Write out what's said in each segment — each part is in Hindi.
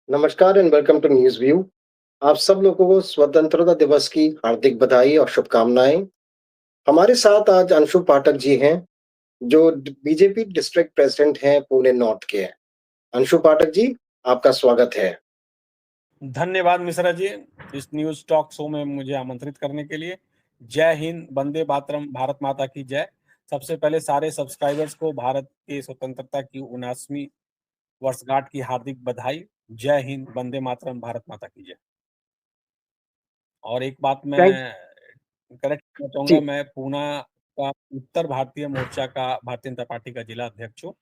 नमस्कार and welcome to news View. आप सब लोगों को स्वतंत्रता दिवस की हार्दिक बधाई और शुभकामनाएं। हमारे साथ आज अंशु पाठक जी हैं, जो बीजेपी डिस्ट्रिक्ट प्रेसिडेंट हैं पुणे नॉर्थ के हैं। अंशु पाठक जी, आपका स्वागत है। धन्यवाद मिश्रा जी, इस न्यूज टॉक शो में मुझे आमंत्रित करने के लिए। जय हिंद, वंदे मातरम, भारत माता की जय। सबसे पहले सारे सब्सक्राइबर्स को भारत की स्वतंत्रता की 79वीं वर्षगांठ की हार्दिक बधाई। जय हिंद, वंदे मातरम, भारत माता की जय। और एक बात थैंक मैं करेक्ट करना चाहूंगा, जी। मैं पूना का उत्तर भारतीय मोर्चा का भारतीय जनता पार्टी का जिला अध्यक्ष हूँ।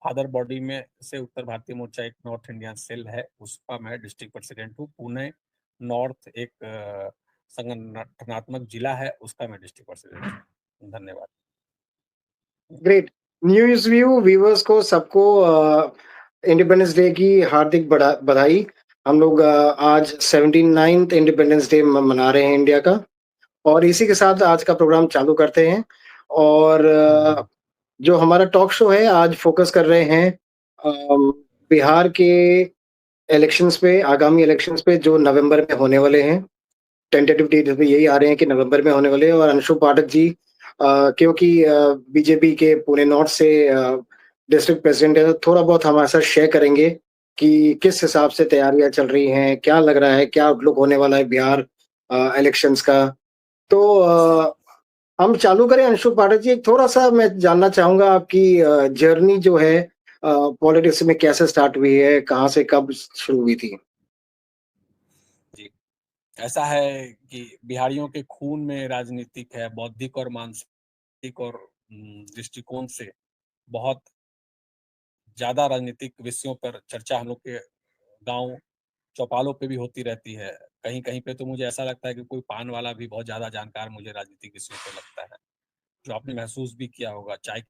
फादर बॉडी में से उत्तर भारतीय मोर्चा एक नॉर्थ इंडियन सेल है, उसका मैं डिस्ट्रिक्ट प्रेसिडेंट हूँ। पुणे नॉर्थ एक संगठनात्मक जिला है, उसका मैं डिस्ट्रिक्ट प्रेसिडेंट हूँ। धन्यवाद। ग्रेट। न्यूज़ व्यू व्यूअर्स को सबको इंडिपेंडेंस डे की हार्दिक बधाई। हम लोग आज 79th इंडिपेंडेंस डे मना रहे हैं इंडिया का, और इसी के साथ आज का प्रोग्राम चालू करते हैं। और जो हमारा टॉक शो है आज फोकस कर रहे हैं बिहार के इलेक्शंस पे, आगामी इलेक्शंस पे जो नवंबर में होने वाले हैं। टेंटेटिव डेट भी यही आ रहे हैं कि नवंबर में होने वाले हैं। और अंशु पाठक जी क्योंकि बीजेपी के पुणे नॉर्थ से डिस्ट्रिक्ट प्रेसिडेंट है, तो थोड़ा बहुत हमारे साथ शेयर करेंगे कि किस हिसाब से तैयारियां चल रही हैं, क्या लग रहा है, क्या आउटलुक होने वाला है बिहार इलेक्शंस का। तो हम चालू करें। अंशु पाठक जी, एक थोड़ा-सा मैं जानना चाहूँगा आपकी जर्नी जो है पॉलिटिक्स में कैसे स्टार्ट हुई है? कहाँ से कब शुरू हुई थी? जी, ऐसा है कि बिहारियों के खून में राजनीतिक है, बौद्धिक और मानसिक और दृष्टिकोण से बहुत ज़्यादा राजनीतिक विषयों पर चर्चा हम लोग के गाँव चौपालों पे भी होती रहती है। कहीं-कहीं पे तो मुझे ऐसा लगता है कि कोई पान वाला भी बहुत ज़्यादा जानकार मुझे राजनीतिक विषयों पे लगता है, जो आपने महसूस भी किया होगा चाय की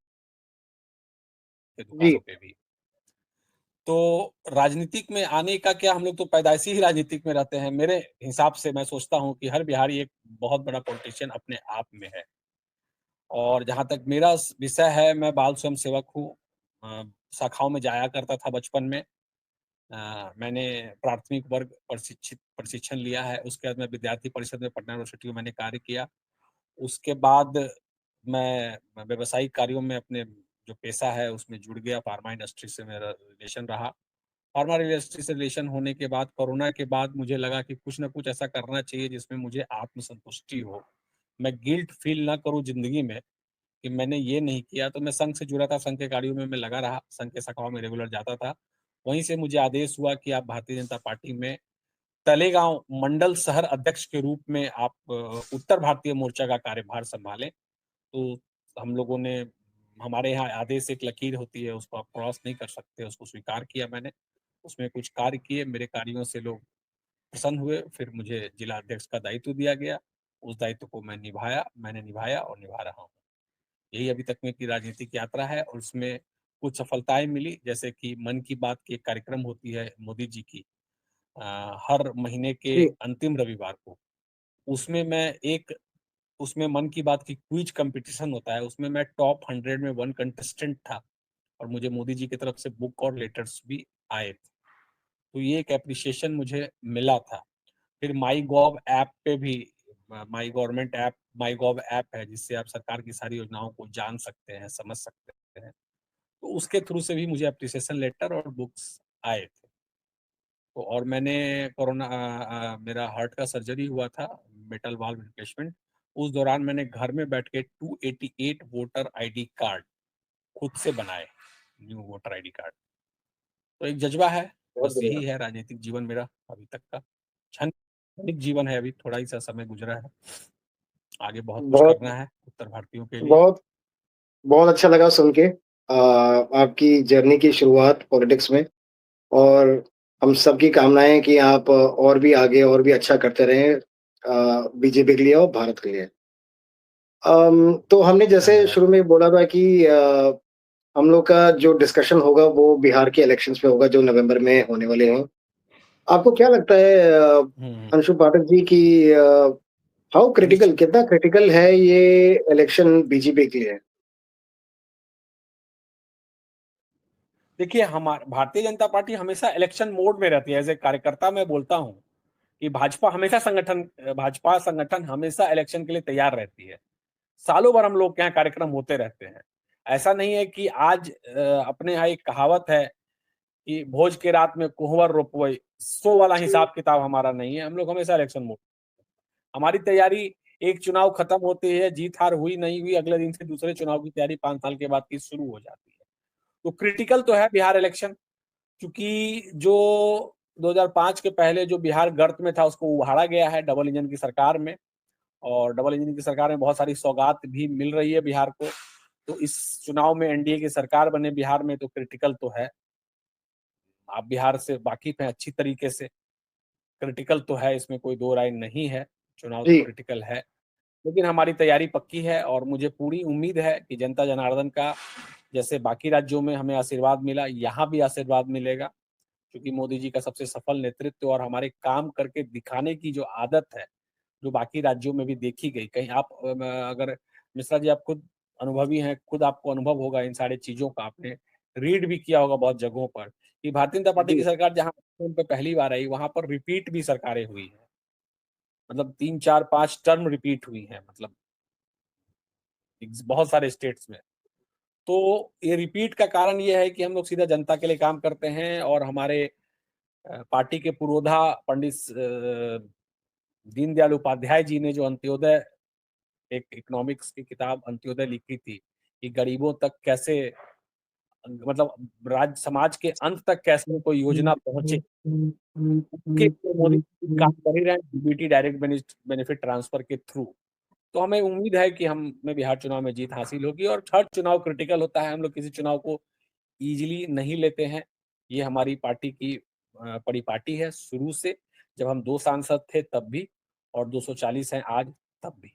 जी, दुकानों पे भी। तो राजनीतिक में आने का क्या, हम लोग तो पैदाइशी ही राजनीतिक में रहते हैं। मेरे हिसाब से मैं सोचता हूँ कि हर बिहारी एक बहुत बड़ा पॉलिटिशियन अपने आप में है। और जहाँ तक मेरा विषय है, मैं बाल स्वयं सेवक हूँ। शाखाओं में जाया करता था बचपन में। मैंने प्राथमिक वर्ग प्रशिक्षण लिया है, उसके बाद मैं विद्यार्थी परिषद में पटना यूनिवर्सिटी में मैंने कार्य किया। उसके बाद मैं व्यावसायिक कार्यों में अपने जो पेशा है उसमें जुड़ गया, फार्मा इंडस्ट्री से मेरा रिलेशन रहा। फार्मा इंडस्ट्री से रिलेशन होने के बाद, कोरोना के बाद मुझे लगा कि कुछ न कुछ ऐसा करना चाहिए जिसमें मुझे आत्मसंतुष्टि हो। मैं गिल्ट फ़ील ना करूँ ज़िंदगी में कि मैंने ये नहीं किया। तो मैं संघ से जुड़ा था, संघ के कार्यों में मैं लगा रहा, संघ के शाखाओं में रेगुलर जाता था। वहीं से मुझे आदेश हुआ कि आप भारतीय जनता पार्टी में तलेगाँव मंडल शहर अध्यक्ष के रूप में आप उत्तर भारतीय मोर्चा का कार्यभार सँभालें। तो हम लोगों ने, हमारे यहाँ आदेश एक लकीर होती है, उसको आप क्रॉस नहीं कर सकते, उसको स्वीकार किया मैंने। उसमें कुछ कार्य किए, मेरे कार्यों से लोग प्रसन्न हुए, फिर मुझे जिला अध्यक्ष का दायित्व दिया गया। उस दायित्व को मैंने निभाया और निभा रहा हूँ। यही अभी तक में की राजनीतिक यात्रा है, और उसमें कुछ सफलताएँ मिली, जैसे कि मन की बात की एक कार्यक्रम होती है मोदी जी की हर महीने के जी। अंतिम रविवार को। उसमें मैं एक उसमें मन की बात की क्विज़ कॉम्पिटिशन होता है, उसमें मैं टॉप 100 में 1 कंटेस्टेंट था, और मुझे मोदी जी की तरफ से बुक और लेटर्स भी आए थे। तो ये एक एप्रिसिएशन मुझे मिला था। फिर माई गॉव ऐप पे भी, my government app, my gov app है जिससे आप सरकार की सारी योजनाओं को जान सकते हैं, समझ सकते हैं। तो उसके थ्रू से भी मुझे एप्रिसिएशन लेटर और बुक्स आए थे। तो और मैंने मेरा हार्ट का सर्जरी हुआ था, मेटल वाल्व रिप्लेसमेंट। उस दौरान मैंने घर में बैठ के 288 वोटर आईडी कार्ड खुद से बनाए, न्यू वोटर आईडी कार्ड। तो एक जज़्बा है, बहुत बस बढ़िया। यही है राजनीतिक जीवन मेरा अभी तक का। क्षणिक जीवन है, अभी थोड़ा ही सा समय गुज़रा है। आगे बहुत कुछ बहुत करना है उत्तर भारतीयों के लिए। बहुत बहुत अच्छा लगा सुन के आपकी जर्नी की शुरुआत पॉलिटिक्स में। और हम सबकी कामनाएँ हैं कि आप और भी आगे और भी अच्छा करते रहें बीजेपी के लिए और भारत के लिए। तो हमने जैसे धन्यवाद। शुरू में बोला था कि हम लोग का जो डिस्कशन होगा वो बिहार के इलेक्शंस पे होगा जो नवंबर में होने वाले हैं। आपको क्या लगता है हुँ, अंशु पाठक जी की हाउ क्रिटिकल, निश्चित। कितना क्रिटिकल है ये इलेक्शन बीजेपी के लिए? देखिए, भारतीय जनता पार्टी हमेशा इलेक्शन मोड में रहती है। एज़ ए कार्यकर्ता मैं बोलता हूँ कि भाजपा संगठन हमेशा इलेक्शन के लिए तैयार रहती है। सालों भर हम लोग के यहाँ कार्यक्रम होते रहते हैं। ऐसा नहीं है कि आज अपने यहाँ एक कहावत है कि भोज के रात में कुंवर रोपवई, सो वाला हिसाब-किताब हमारा नहीं है। हम लोग हमेशा इलेक्शन मोड। हमारी तैयारी, एक चुनाव खत्म होते है, जीत-हार हुई, नहीं हुई, अगले दिन से दूसरे चुनाव की तैयारी 5 साल के बाद की शुरू हो जाती है। तो क्रिटिकल तो है बिहार इलेक्शन, क्योंकि जो 2005 के पहले जो बिहार गर्त में था, उसको उभारा गया है डबल इंजन की सरकार में, और डबल इंजन की सरकार में बहुत सारी सौगात भी मिल रही है बिहार को। तो इस चुनाव में एनडीए की सरकार बने बिहार में, तो क्रिटिकल तो है। आप बिहार से वाकिफ़ हैं अच्छी तरीके से। क्रिटिकल तो है, इसमें कोई दो राय नहीं है, चुनाव तो जी, क्रिटिकल है। लेकिन हमारी तैयारी पक्की है और मुझे पूरी उम्मीद है कि जनता जनार्दन का जैसे बाकी राज्यों में हमें आशीर्वाद मिला, यहाँ भी आशीर्वाद मिलेगा। क्योंकि मोदी जी का सबसे सफल नेतृत्व और हमारे काम करके दिखाने की जो आदत है, जो बाकी राज्यों में भी देखी गई। कहीं आप अगर मिश्रा जी आप खुद अनुभवी हैं, खुद आपको अनुभव होगा इन सारी चीज़ों का, आपने रीड भी किया होगा बहुत जगहों पर, कि भारतीय जनता पार्टी की जी। सरकार जहाँ पे पहली बार आई, वहाँ पर रिपीट भी सरकारें हुई हैं। मतलब 3, 4, 5 टर्म रिपीट हुई हैं, मतलब बहुत सारे स्टेट्स में। तो ये रिपीट का कारण ये है कि हम लोग सीधा जनता के लिए काम करते हैं और हमारे पार्टी के पुरोधा पंडित दीनदयाल उपाध्याय जी ने जो अंत्योदय, एक इकोनॉमिक्स की किताब अंत्योदय लिखी थी, कि गरीबों तक कैसे, मतलब समाज के अंत तक कैसे कोई योजना पहुँचे। उसके लिए मोदी जी काम कर ही रहे हैं, डीबीटी डायरेक्ट बेनिफिट ट्रांसफर के थ्रू। तो हमें उम्मीद है कि हमें बिहार चुनाव में जीत हासिल होगी, और हर चुनाव क्रिटिकल होता है, हम लोग किसी चुनाव को ईज़िली नहीं लेते हैं। ये हमारी पार्टी की परिपाटी है शुरू से, जब हम 2 सांसद थे तब भी, और 240 हैं आज तब भी।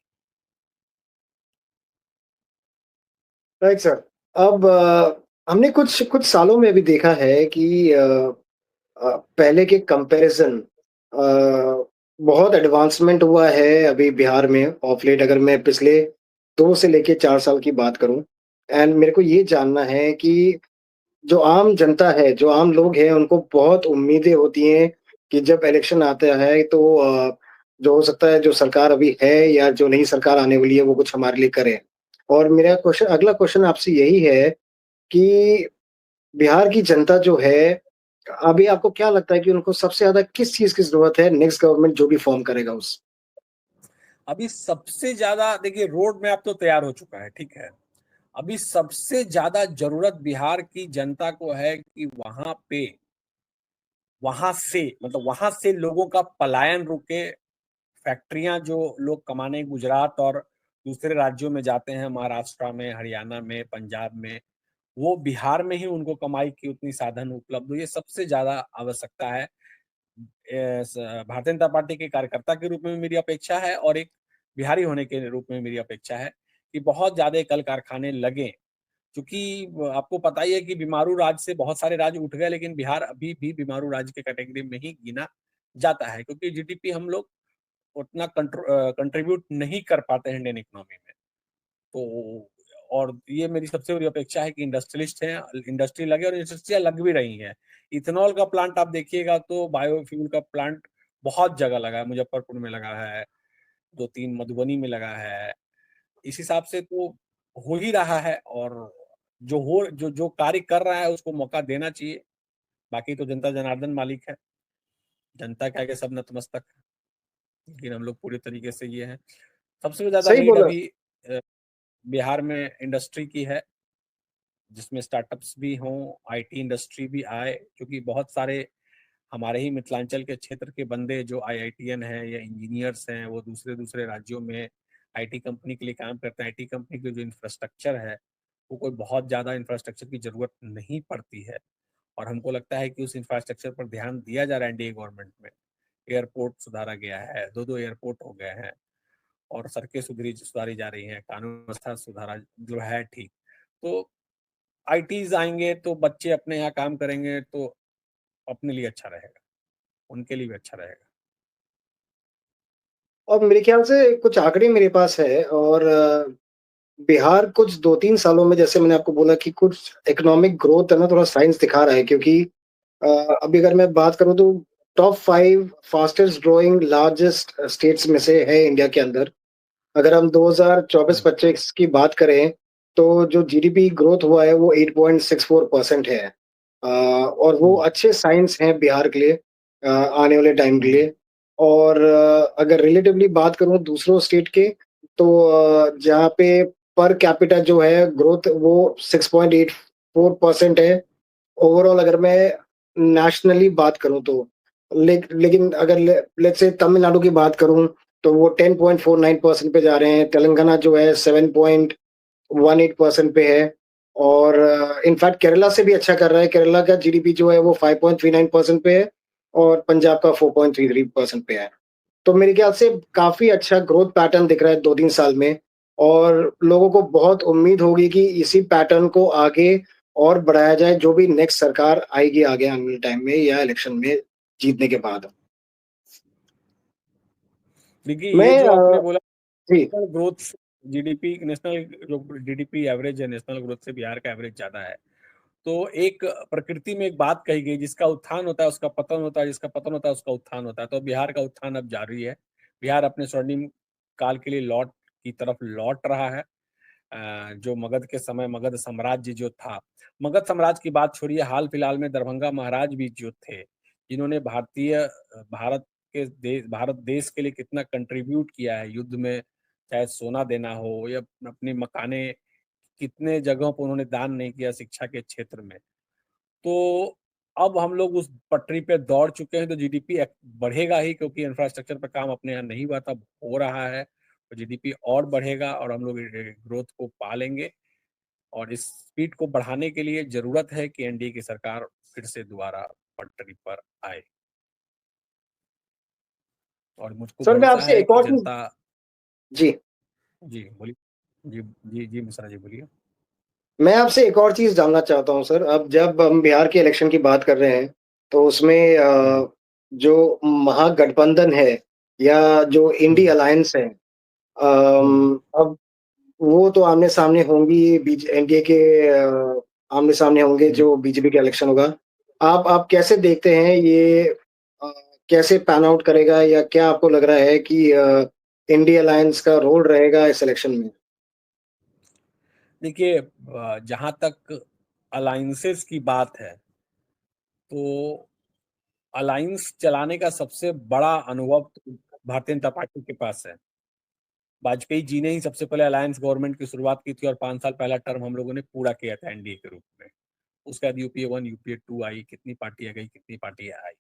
Right sir. अब हमने कुछ कुछ सालों में भी देखा है कि पहले के कंपैरिज़न बहुत एडवांसमेंट हुआ है अभी बिहार में ऑफ लेट, अगर मैं पिछले 2 से लेके 4 साल की बात करूँ। एंड मेरे को ये जानना है कि जो आम जनता है, जो आम लोग हैं, उनको बहुत उम्मीदें होती हैं कि जब इलेक्शन आता है तो जो हो सकता है जो सरकार अभी है या जो नई सरकार आने वाली है वो कुछ हमारे लिए करे। और मेरा क्वेश्चन, अगला क्वेश्चन आपसे यही है कि बिहार की जनता जो है, अभी आपको क्या लगता है कि उनको सबसे ज़्यादा किस चीज़ की ज़रूरत है नेक्स्ट गवर्नमेंट जो भी फ़ॉर्म करेगा उस? अभी सबसे ज़्यादा देखिए, रोड मैप तो तैयार हो चुका है, ठीक है। अभी सबसे ज़्यादा ज़रूरत बिहार की जनता को है कि वहाँ से लोगों का पलायन रुके, फैक्ट्रियाँ जो लोग कमाने गुजरात और दूसरे राज्यों में जाते हैं, महाराष्ट्र में, हरियाणा में, पंजाब में, वो बिहार में ही उनको कमाई की उतनी साधन उपलब्ध हो, ये सबसे ज़्यादा आवश्यकता है। भारतीय जनता पार्टी के कार्यकर्ता के रूप में मेरी अपेक्षा है, और एक बिहारी होने के रूप में मेरी अपेक्षा है कि बहुत ज़्यादा कल कारखाने लगें। क्योंकि आपको पता ही है कि बीमारू राज्य से बहुत सारे राज्य उठ गए, लेकिन बिहार अभी भी बीमारू राज्य के कैटेगरी में ही गिना जाता है, क्योंकि जीडीपी हम लोग उतना कंट्रीब्यूट नहीं कर पाते हैं इंडियन इकोनॉमी में। तो और ये मेरी सबसे बड़ी अपेक्षा है कि इंडस्ट्रियलिस्ट हैं, इंडस्ट्री लगे, और इंडस्ट्रियाँ लग भी रही हैं। इथेनॉल का प्लांट आप देखिएगा तो बायोफ्यूल का प्लांट बहुत जगह लगा है, मुज़फ्फरपुर में लगा है, 2-3 मधुबनी में लगा है। इस हिसाब से तो हो ही रहा है, और जो कार्य कर रहा है उसको मौका देना चाहिए। बाकी तो जनता जनार्दन मालिक है। जनता के आगे सब नतमस्तक है, लेकिन हम लोग पूरे तरीके से ये हैं। सबसे ज़्यादा सही नीड बोला। अभी अ, बिहार में इंडस्ट्री की है, जिसमें स्टार्टअप्स भी हों, आईटी इंडस्ट्री भी आए, क्योंकि बहुत सारे हमारे ही मिथिलांचल के क्षेत्र के बंदे जो आईआईटीएन हैं या इंजीनियर्स हैं, वो दूसरे-दूसरे राज्यों में आईटी कंपनी के लिए काम करते हैं। आईटी कंपनी की जो इंफ्रास्ट्रक्चर है, वो कोई बहुत ज़्यादा इंफ्रास्ट्रक्चर की ज़रूरत नहीं पड़ती है, और हमको लगता है कि उस इंफ्रास्ट्रक्चर पर ध्यान दिया जा रहा है एनडीए गवर्नमेंट में। एयरपोर्ट सुधारा गया है, 2-2 एयरपोर्ट हो गए हैं, और सड़कें सुधारी जा रही हैं, कानून व्यवस्था सुधारा जो है ठीक। तो आईटीज़ आएँगे तो बच्चे अपने यहाँ काम करेंगे, तो अपने लिए अच्छा रहेगा, उनके लिए भी अच्छा रहेगा। और मेरे ख्याल से कुछ आंकड़े मेरे पास है, और बिहार कुछ 2-3 सालों में, जैसे मैंने आपको बोला कि कुछ इकोनॉमिक ग्रोथ है ना, थोड़ा साइंस दिखा रहा है, क्योंकि अ, अभी अगर मैं बात करूँ तो top 5 fastest growing largest states में से है इंडिया के अंदर। अगर हम हुँ, 2024-25 की बात करें, तो जो जीडीपी ग्रोथ हुआ है वो 8.64% है। और वो हुँ, अच्छे साइंस हैं बिहार के लिए, आने वाले टाइम के हुँ, लिए। और अगर रिलेटिवली बात करूँ दूसरों स्टेट के, तो जहाँ पे पर कैपिटा जो है ग्रोथ वो 6.84% है। ओवरऑल अगर मैं नेशनली बात करूँ तो, लेकिन अगर लेट्स से तमिलनाडु की बात करूँ, तो वो 10.49% पे जा रहे हैं। तेलंगाना जो है 7.18% पे है। और इनफैक्ट केरला से भी अच्छा कर रहा है। केरला का जीडीपी जो है वो 5.39% पे है, और पंजाब का 4.33% पे है। तो मेरे ख्याल से काफ़ी अच्छा ग्रोथ पैटर्न दिख रहा है 2-3 साल में, और लोगों को बहुत उम्मीद होगी कि इसी पैटर्न को आगे और बढ़ाया जाए, जो भी नेक्स्ट सरकार आएगी आगे आने वाले टाइम में या इलेक्शन में जीतने के बाद। देखिए ये मैं जो आपने बोला जी, नेशनल ग्रोथ से जीडीपी नेशनल जो जीडीपी एवरेज है, नेशनल ग्रोथ से बिहार का एवरेज ज़्यादा है। तो एक प्रकृति में एक बात कही गई, जिसका उत्थान होता है उसका पतन होता है, जिसका पतन होता है उसका उत्थान होता है। तो बिहार का उत्थान अब जारी है। बिहार अपने स्वर्णिम काल के लिए लौट रहा है। जो मगध के समय मगध साम्राज्य जो था, मगध साम्राज्य की बात छोड़िए, हाल फिलहाल में दरभंगा महाराज भी जो थे, जिन्होंने भारत देश के लिए कितना कंट्रीब्यूट किया है युद्ध में, चाहे सोना देना हो या अपनी मकाने, कितने जगहों पर उन्होंने दान नहीं किया शिक्षा के क्षेत्र में। तो अब हम लोग उस पटरी पे दौड़ चुके हैं, तो जीडीपी बढ़ेगा ही, क्योंकि इंफ्रास्ट्रक्चर पर काम अपने यहाँ नहीं हुआ था, हो रहा है। तो जीडीपी और बढ़ेगा और हम लोग ग्रोथ को पा लेंगे। और इस स्पीड को बढ़ाने के लिए ज़रूरत है कि एनडीए की सरकार फिर से दोबारा पटरी पर आए। और मुझको सर मैं भरोसा आपसे है एक कि और चीज़ जनता। जी, जी, बोलिए। जी, जी, मिश्रा जी बोलिए। मैं आपसे एक और चीज़ जानना चाहता हूँ सर। अब जब हम बिहार के इलेक्शन की बात कर रहे हैं, तो उसमें हुँ, जो महागठबंधन है या जो इंडी हुँ, अलायंस है, हुँ, अब वो तो आमने-सामने होंगी, बीच एनडीए के आमने-सामने होंगे हुँ। जो बीजेपी का इलेक्शन होगा। आप कैसे देखते हैं ये, अ, कैसे पैन आउट करेगा, या क्या आपको लग रहा है कि इंडी अलायंस का रोल रहेगा इस इलेक्शन में? देखिए जहाँ तक अलायंसेस की बात है, तो अलायंस चलाने का सबसे बड़ा अनुभव तो भारतीय जनता पार्टी के पास है। वाजपेयी जी ने ही सबसे पहले अलायंस गवर्नमेंट की शुरुआत की थी और 5 साल पहला टर्म हम लोगों ने पूरा किया था एनडीए के रूप में। उसके बाद यूपीए 1, यूपीए 2 आई, कितनी पार्टियाँ गई, कितनी पार्टियाँ आई।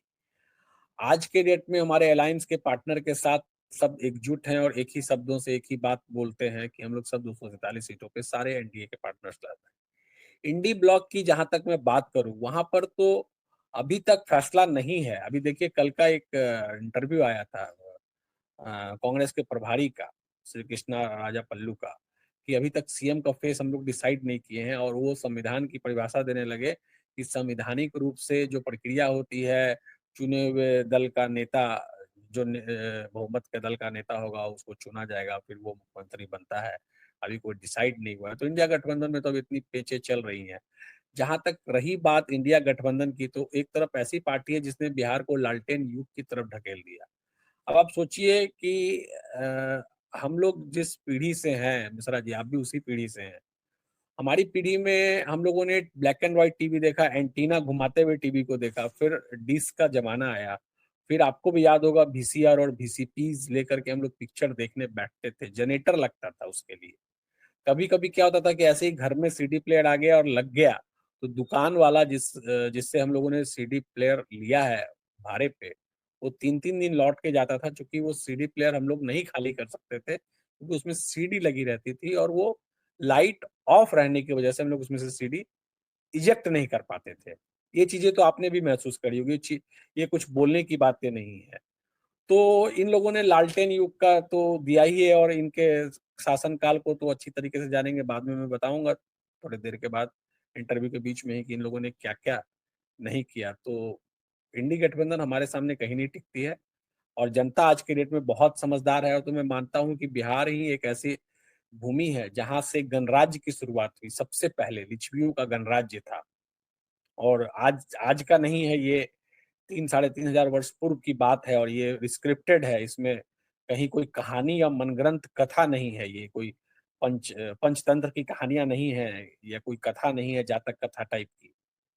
आज के डेट में हमारे अलायंस के पार्टनर के साथ सब एकजुट हैं और एक ही शब्दों से एक ही बात बोलते हैं कि हम लोग सब 247 सीटों पे सारे एनडीए के पार्टनर्स लड़ रहे हैं। इंडी ब्लॉक की जहाँ तक मैं बात करूँ, वहाँ पर तो अभी तक फैसला नहीं है। अभी देखिए कल का एक इंटरव्यू आया था कांग्रेस के प्रभारी का, श्री कृष्णा राजा पल्लू का, कि अभी तक सीएम का फेस हम लोग डिसाइड नहीं किए हैं, और वो संविधान की परिभाषा देने लगे कि संवैधानिक रूप से जो प्रक्रिया होती है, चुने हुए दल का नेता, जो बहुमत के दल का नेता होगा उसको चुना जाएगा, फिर वो मुख्यमंत्री बनता है। अभी कोई डिसाइड नहीं हुआ है, तो इंडिया गठबंधन में तो अभी इतनी पेचें चल रही हैं। जहां तक रही बात इंडिया गठबंधन की, तो एक तरफ ऐसी पार्टी है जिसने बिहार को लालटेन युग की तरफ ढकेल दिया। अब आप सोचिए कि हम लोग जिस पीढ़ी से हैं, मिश्रा जी आप भी उसी पीढ़ी से हैं। हमारी पीढ़ी में हम लोगों ने ब्लैक एंड व्हाइट टीवी देखा, एंटीना घुमाते हुए टीवी को देखा, फिर डिश का ज़माना आया। फिर आपको भी याद होगा वीसीआर और वीसीपीज़ लेकर के हम लोग पिक्चर देखने बैठते थे, जनरेटर लगता था उसके लिए। कभी-कभी क्या होता था कि ऐसे ही घर में सीडी प्लेयर आ गया और लग गया, तो दुकान वाला जिससे हम लोगों ने सीडी प्लेयर लिया है भाड़े पे, वो 3-3 दिन लौट के जाता था, चूँकि वो सीडी प्लेयर हम लोग नहीं खाली कर सकते थे, क्योंकि उसमें सीडी लगी रहती थी और वो लाइट ऑफ रहने की वजह से हम लोग उसमें से सीडी इजेक्ट नहीं कर पाते थे। ये चीज़ें तो आपने भी महसूस करी होगी, ये कुछ बोलने की बातें नहीं है। तो इन लोगों ने लालटेन युग का तो दिया ही है, और इनके शासनकाल को तो अच्छी तरीके से जानेंगे, बाद में मैं बताऊँगा थोड़ी देर के बाद इंटरव्यू के बीच में ही, कि इन लोगों ने क्या-क्या नहीं किया। तो इंडी गठबंधन हमारे सामने कहीं नहीं टिकती है, और जनता आज के डेट में बहुत समझदार है, और तो मैं मानता हूँ कि बिहार ही एक ऐसी भूमि है जहां से गणराज्य की शुरुआत हुई। सबसे पहले लिच्छवियों का गणराज्य था, और आज आज का नहीं है ये, 3-3,500 वर्ष पूर्व की बात है, और ये स्क्रिप्टेड है। इसमें कहीं कोई कहानी या मनगढ़ंत कथा नहीं है, ये कोई पंचतंत्र की कहानियां नहीं है, या कोई कथा नहीं है जातक कथा टाइप की,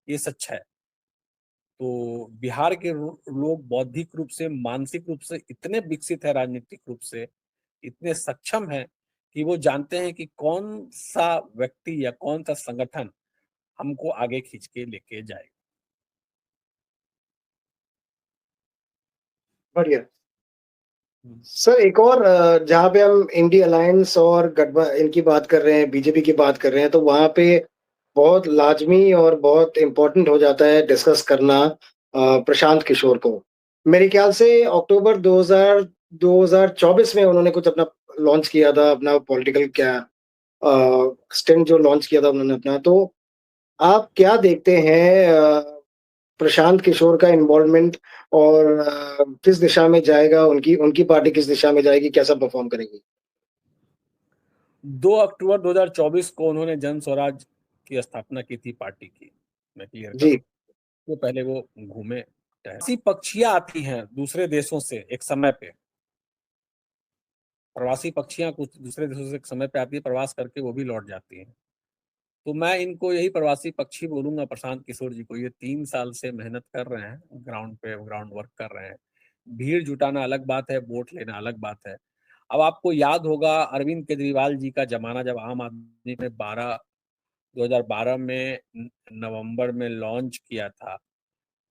ये सच है। तो बिहार के लोग बौद्धिक रूप से, मानसिक रूप से इतने विकसित है, राजनीतिक रूप से इतने सक्षम हैं कि वो जानते हैं कि कौन सा व्यक्ति या कौन सा संगठन हमको आगे खींच के लेके जाएगा। बढ़िया। सर एक और जहाँ पे हम इंडी अलायंस और इनकी बात कर रहे हैं, बीजेपी की बात कर रहे हैं, तो वहाँ पे बहुत लाजमी और बहुत इम्पोर्टेंट हो जाता है डिस्कस करना प्रशांत किशोर को। मेरे ख्याल से अक्टूबर 2024 में उन्होंने कुछ अपना लॉन्च किया था, अपना पॉलिटिकल क्या स्टंट जो लॉन्च किया था उन्होंने अपना। तो आप क्या देखते हैं प्रशांत किशोर का इन्वॉल्वमेंट, और किस दिशा में जाएगा, उनकी उनकी पार्टी किस दिशा में जाएगी, कैसा परफॉर्म करेगी? 2 अक्टूबर 2024 को उन्होंने जन स्वराज की स्थापना की थी पार्टी की, मैं क्लियर जी। करूं। तो पहले वो घूमे ऐसी पक्षियां आती हैं दूसरे देशों से एक समय पे, प्रवासी पक्षियां कुछ दूसरे देशों से एक समय पे आती है, प्रवास करके वो भी लौट जाती हैं। तो मैं इनको यही प्रवासी पक्षी बोलूंगा, प्रशांत किशोर जी को। ये 3 साल से मेहनत कर रहे हैं, ग्राउंड पे ग्राउंड वर्क कर रहे हैं। भीड़ जुटाना अलग बात है, वोट लेना अलग बात है। अब आपको याद होगा अरविंद केजरीवाल जी का जमाना, जब आम आदमी ने 2012 में नवंबर में लॉन्च किया था,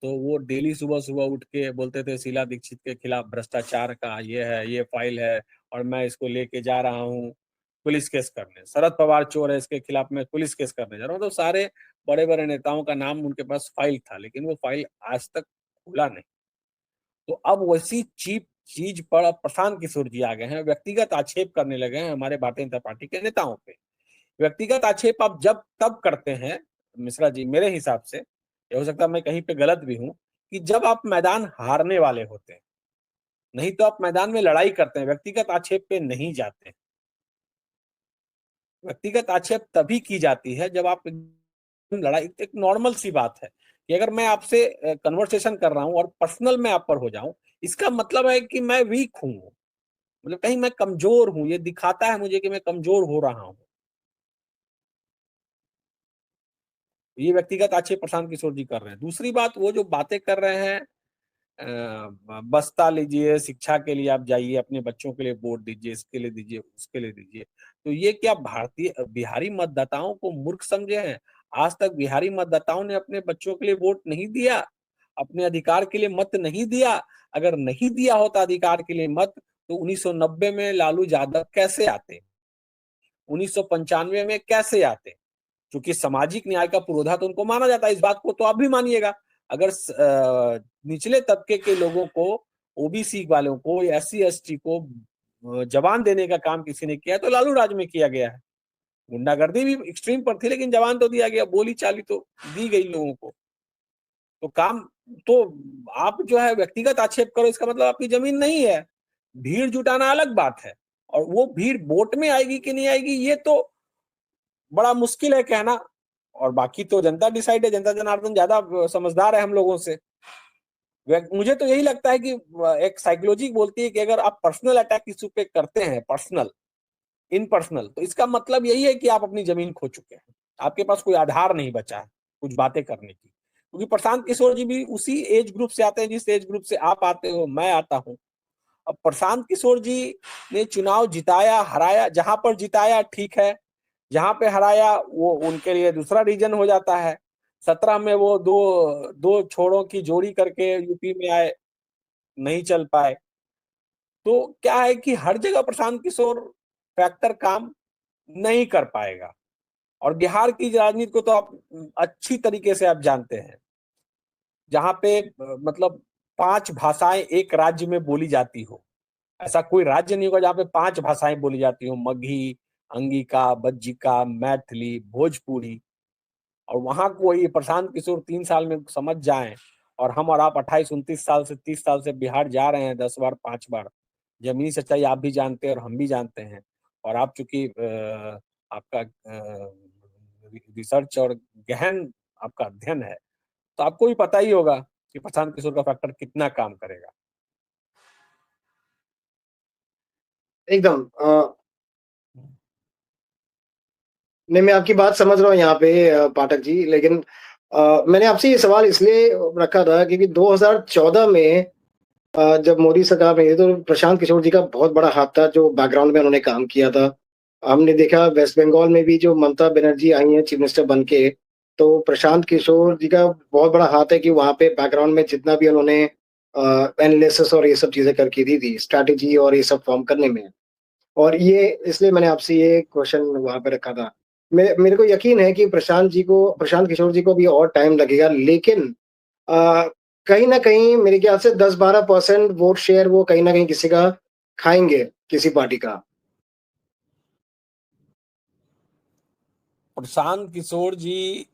तो वो डेली सुबह सुबह उठ के बोलते थे शीला दीक्षित के खिलाफ भ्रष्टाचार का ये है, ये फाइल है, और मैं इसको लेके जा रहा हूँ पुलिस केस करने। शरद पवार चोर है, इसके खिलाफ मैं पुलिस केस करने जा रहा हूँ। तो सारे बड़े बड़े नेताओं का नाम उनके पास फाइल था, लेकिन वो फाइल आज तक खुला नहीं। तो अब वैसी चीप चीज पर अब प्रशांत किशोर जी आ गए हैं, व्यक्तिगत आक्षेप करने लगे हैं हमारे भारतीय जनता पार्टी के नेताओं पे। व्यक्तिगत आक्षेप आप जब तब करते हैं मिश्रा जी, मेरे हिसाब से, ये हो सकता है मैं कहीं पे गलत भी हूं, कि जब आप मैदान हारने वाले होते हैं। नहीं तो आप मैदान में लड़ाई करते हैं, व्यक्तिगत आक्षेप पे नहीं जाते हैं। व्यक्तिगत आक्षेप तभी की जाती है जब आप लड़ाई, एक नॉर्मल सी बात है कि अगर मैं आपसे कन्वर्सेशन कर रहा हूं और पर्सनल में आप पर हो जाऊं, इसका मतलब है कि मैं वीक हूं, मतलब कहीं मैं कमजोर हूं, ये दिखाता है मुझे कि मैं कमजोर हो रहा हूं। ये व्यक्तिगत आक्षेप प्रशांत किशोर जी कर रहे हैं। दूसरी बात, वो जो बातें कर रहे हैं, बस्ता लीजिए, शिक्षा के लिए आप जाइए, अपने बच्चों के लिए वोट दीजिए, इसके लिए दीजिए, उसके लिए दीजिए। तो ये क्या भारतीय बिहारी मतदाताओं को मूर्ख समझे हैं? आज तक बिहारी मतदाताओं ने अपने बच्चों के लिए वोट नहीं दिया, अपने अधिकार के लिए मत नहीं दिया। अगर नहीं दिया होता अधिकार के लिए मत, तो 1990 में लालू यादव कैसे आते, 1995 में कैसे आते? क्योंकि सामाजिक न्याय का पुरोधा तो उनको माना जाता है, इस बात को तो आप भी मानिएगा। अगर निचले तबके के लोगों को, ओबीसी वालों को, एससी एसटी को जवान देने का काम किसी ने किया है, तो लालू राज में किया गया है। गुंडागर्दी भी एक्सट्रीम पर थी, लेकिन जवान तो दिया गया, बोली चाली तो दी गई लोगों को। तो काम, तो आप जो है व्यक्तिगत आक्षेप करो, इसका मतलब आपकी जमीन नहीं है। भीड़ जुटाना अलग बात है, और वो भीड़ वोट में आएगी कि नहीं आएगी, ये तो बड़ा मुश्किल है कहना। और बाकी तो जनता डिसाइड है, जनता जनार्दन ज्यादा समझदार है हम लोगों से। मुझे तो यही लगता है कि एक साइकोलॉजी बोलती है कि अगर आप पर्सनल अटैक किसी पे करते हैं, पर्सनल, इन पर्सनल, तो इसका मतलब यही है कि आप अपनी जमीन खो चुके हैं, आपके पास कोई आधार नहीं बचा है कुछ बातें करने की। क्योंकि प्रशांत किशोर जी भी उसी एज ग्रुप से आते हैं जिस एज ग्रुप से आप आते हो, मैं आता हूं। अब प्रशांत किशोर जी ने चुनाव जिताया, हराया, जहां पर जिताया ठीक है, जहां पे हराया वो उनके लिए दूसरा रीजन हो जाता है। 17 में वो दो दो छोरों की जोड़ी करके यूपी में आए, नहीं चल पाए। तो क्या है कि हर जगह प्रशांत किशोर फैक्टर काम नहीं कर पाएगा। और बिहार की राजनीति को तो आप अच्छी तरीके से आप जानते हैं, जहां पे मतलब 5 भाषाएं एक राज्य में बोली जाती हो। ऐसा कोई राज्य नहीं होगा जहाँ पे 5 भाषाएं बोली जाती हो, मगही, अंगिका, बज्जिका, मैथिली, भोजपुरी। और वहां को ये प्रशांत किशोर 3 साल में समझ जाएं, और हम और आप 28-29 साल से 30 साल से बिहार जा रहे हैं, 10 बार 5 बार। जमीनी सच्चाई आप भी जानते हैं और हम भी जानते हैं। और आप चूंकि आपका रिसर्च और गहन आपका अध्ययन है, तो आपको भी पता ही होगा कि प्रशांत किशोर का फैक्टर कितना काम करेगा। एकदम नहीं, मैं आपकी बात समझ रहा हूँ यहाँ पे पाठक जी, लेकिन मैंने आपसे ये सवाल इसलिए रखा था क्योंकि 2014 में जब मोदी सरकार बनी थी, तो प्रशांत किशोर जी का बहुत बड़ा हाथ था, जो बैकग्राउंड में उन्होंने काम किया था। हमने देखा वेस्ट बंगाल में भी जो ममता बनर्जी आई हैं चीफ मिनिस्टर बन के, तो प्रशांत किशोर जी का बहुत बड़ा हाथ है कि वहाँ पे बैकग्राउंड में जितना भी उन्होंने एनालिसिस और ये सब चीज़ें करके दी थी, स्ट्रैटेजी और ये सब फॉर्म करने में। और ये इसलिए मैंने आपसे ये क्वेश्चन वहाँ पे रखा था। मेरे को यकीन है कि प्रशांत किशोर जी को भी और टाइम लगेगा, लेकिन अ, कहीं न कहीं मेरे ख्याल से 10-12% वोट शेयर वो कहीं न कहीं किसी का खाएँगे, किसी पार्टी का। प्रशांत किशोर जी,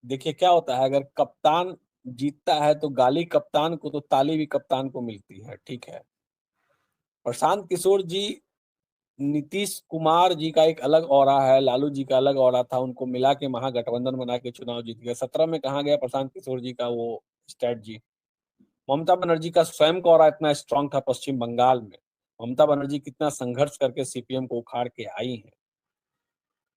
देखिए क्या होता है, अगर कप्तान जीतता है तो गाली कप्तान को तो ताली भी कप्तान को मिलती है, ठीक है। प्रशांत किशोर जी, नीतीश कुमार जी का एक अलग ऑरा है, लालू जी का अलग ऑरा था, उनको मिला के महागठबंधन बना के चुनाव जीत गए। 17 में कहाँ गया प्रशांत किशोर जी का वो स्ट्रेटजी। ममता बनर्जी का स्वयं का ऑरा इतना स्ट्रांग था पश्चिम बंगाल में। ममता बनर्जी कितना संघर्ष करके सीपीएम को उखाड़ के आई हैं।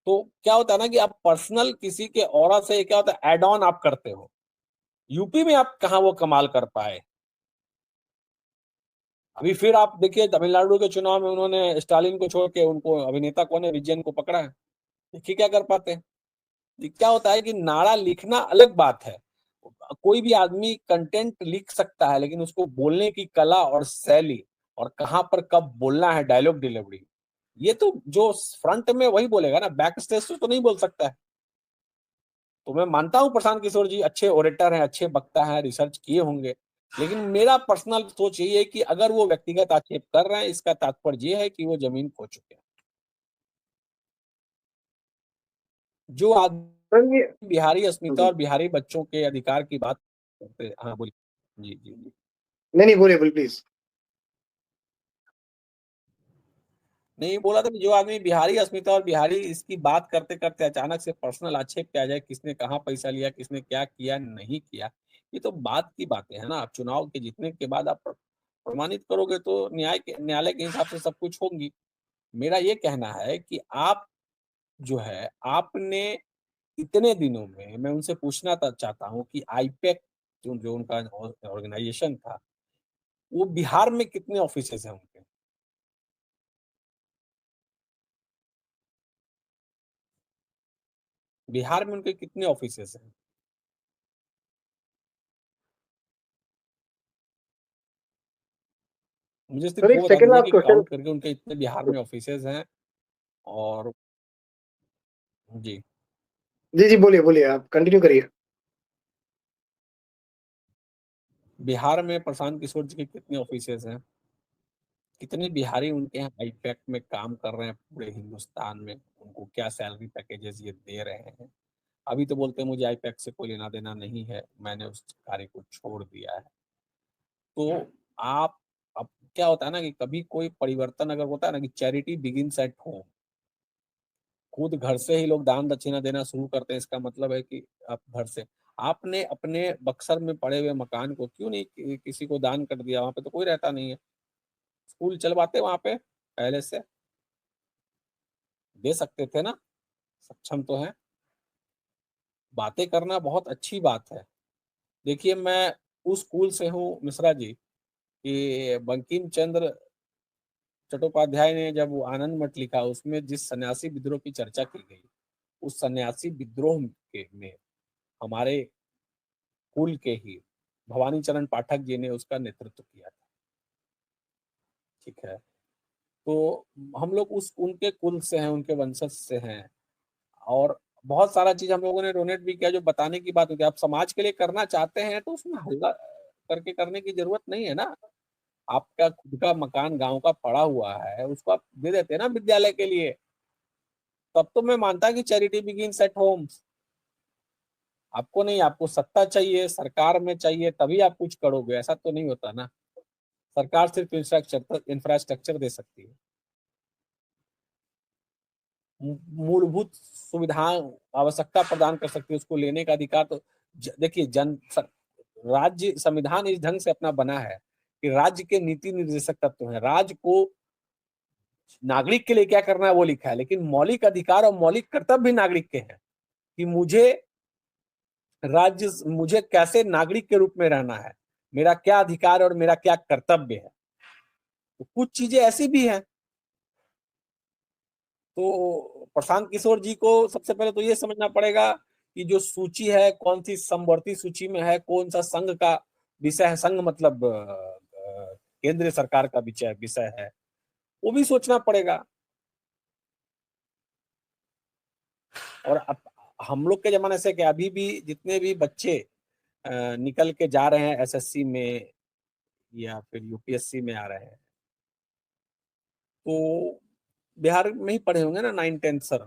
तो क्या होता है ना कि आप पर्सनल किसी के ऑरा से क्या होता है, एड ऑन आप करते हो। यूपी में आप कहाँ वो कमाल कर पाए। अभी फिर आप देखिए तमिलनाडु के चुनाव में उन्होंने स्टालिन को छोड़ के उनको अभिनेता कौन है, विजयन को पकड़ा है। देखिए क्या कर पाते हैं। क्या होता है कि नारा लिखना अलग बात है। कोई भी आदमी कंटेंट लिख सकता है, लेकिन उसको बोलने की कला और शैली और कहां पर कब बोलना है, डायलॉग डिलीवरी, ये तो जो फ्रंट में वही बोलेगा ना, बैक स्टेज तो नहीं बोल सकता है। तो मैं मानता हूं प्रशांत किशोर जी अच्छे ओरेटर हैं, अच्छे वक्ता हैं, रिसर्च किए होंगे। लेकिन मेरा पर्सनल सोच यही है कि अगर वो व्यक्तिगत आक्षेप कर रहे हैं, इसका तात्पर्य ये है कि वो जमीन खो चुके हैं। जो आदमी सर ये बिहारी अस्मिता जी। और बिहारी बच्चों के अधिकार की बात करते हैं, हाँ बोलिए। जी जी जी। नहीं, नहीं, बोलिए, प्लीज़। नहीं, बोला था कि जो आदमी बिहारी अस्मिता और बिहारी इसकी बात करते करते अचानक से पर्सनल आक्षेप पे आ जाए, किसने कहाँ पैसा लिया, किसने क्या किया नहीं किया, ये तो बात की बातें है ना। आप चुनाव के जीतने के बाद आप प्रमाणित करोगे तो न्यायालय के हिसाब से सब कुछ होंगी। मेरा ये कहना है कि आप जो है आपने इतने दिनों में, मैं उनसे पूछना चाहता हूँ कि आईपैक जो उनका ऑर्गेनाइजेशन था, वो बिहार में कितने ऑफिसेज हैं उनके। बिहार में उनके कितने ऑफिसेज हैं। मुझे सिर्फ सर वो एक बता सेकंड दीजिए आप कि क्वेश्चन काउंट करके उनके इतने बिहार में ऑफिसेज हैं। और जी, जी, जी, बोलिए, बोलिए, आप कंटिन्यू करिए। बिहार में प्रशांत किशोर जी के कितने ऑफिसेज हैं, कितने बिहारी उनके यहाँ आईपैक में काम कर रहे हैं पूरे हिंदुस्तान में, उनको क्या सैलरी पैकेजेस ये दे रहे हैं। अभी तो बोलते हैं मुझे आईपैक से कोई लेना देना नहीं है, मैंने उस कार्य को छोड़ दिया है। तो आप, अब क्या होता है ना कि कभी कोई परिवर्तन अगर होता है ना कि चैरिटी बिगिंस एट होम, खुद घर से ही लोग दान दक्षिणा देना शुरू करते हैं, इसका मतलब है कि आप घर से, आपने अपने बक्सर में पड़े हुए मकान को क्यों नहीं किसी को दान कर दिया, वहां पे तो कोई रहता नहीं है। स्कूल चलवाते वहां पे पहले से, दे सकते थे ना, सक्षम तो है। बातें करना बहुत अच्छी बात है। देखिए मैं उस स्कूल से हूँ मिश्रा जी, कि बंकिम चंद्र चट्टोपाध्याय ने जब वो आनंद मठ लिखा, उसमें जिस सन्यासी विद्रोह की चर्चा की गई, उस सन्यासी विद्रोह के में हमारे कुल के ही भवानी चरण पाठक जी ने उसका नेतृत्व किया था, ठीक है। तो हम लोग उस उनके कुल से हैं, उनके वंशज से हैं। और बहुत सारा चीज हम लोगों ने डोनेट भी किया, जो बताने की बात होती है। आप समाज के लिए करना चाहते हैं तो उसमें हल्ला करके करने की जरूरत नहीं है ना। आपका खुद का मकान गांव का पड़ा हुआ है, उसको आप दे देते हैं ना विद्यालय के लिए। तब तो मैं मानता कि चैरिटी बिगिंस एट होम्स। आपको नहीं, आपको सत्ता चाहिए, सरकार में चाहिए, तभी आप कुछ करोगे, ऐसा तो नहीं होता ना। सरकार सिर्फ इंफ्रास्ट्रक्चर दे सकती है। मूलभूत सुविधाएं आवश्यकता प्रदान कर सकती है, उसको लेने का अधिकार तो देखिए राज्य संविधान इस ढंग से अपना बना है कि राज्य के नीति निर्देशक तत्व हैं, राज्य को नागरिक के लिए क्या करना है वो लिखा है, लेकिन मौलिक अधिकार और मौलिक कर्तव्य भी नागरिक के हैं कि मुझे कैसे नागरिक के रूप में रहना है, मेरा क्या अधिकार और मेरा क्या कर्तव्य है। तो कुछ चीजें ऐसी भी हैं। तो प्रशांत किशोर जी को सबसे पहले तो ये समझना पड़ेगा कि जो सूची है कौन सी समवर्ती सूची में है, कौन सा संघ का विषय है, संघ मतलब केंद्र सरकार का विषय है, वो भी सोचना पड़ेगा। और अब हम लोग के जमाने से क्या, अभी भी जितने भी बच्चे निकल के जा रहे हैं एसएससी में या फिर यूपीएससी में आ रहे हैं, तो बिहार में ही पढ़े होंगे ना 9-10 सर,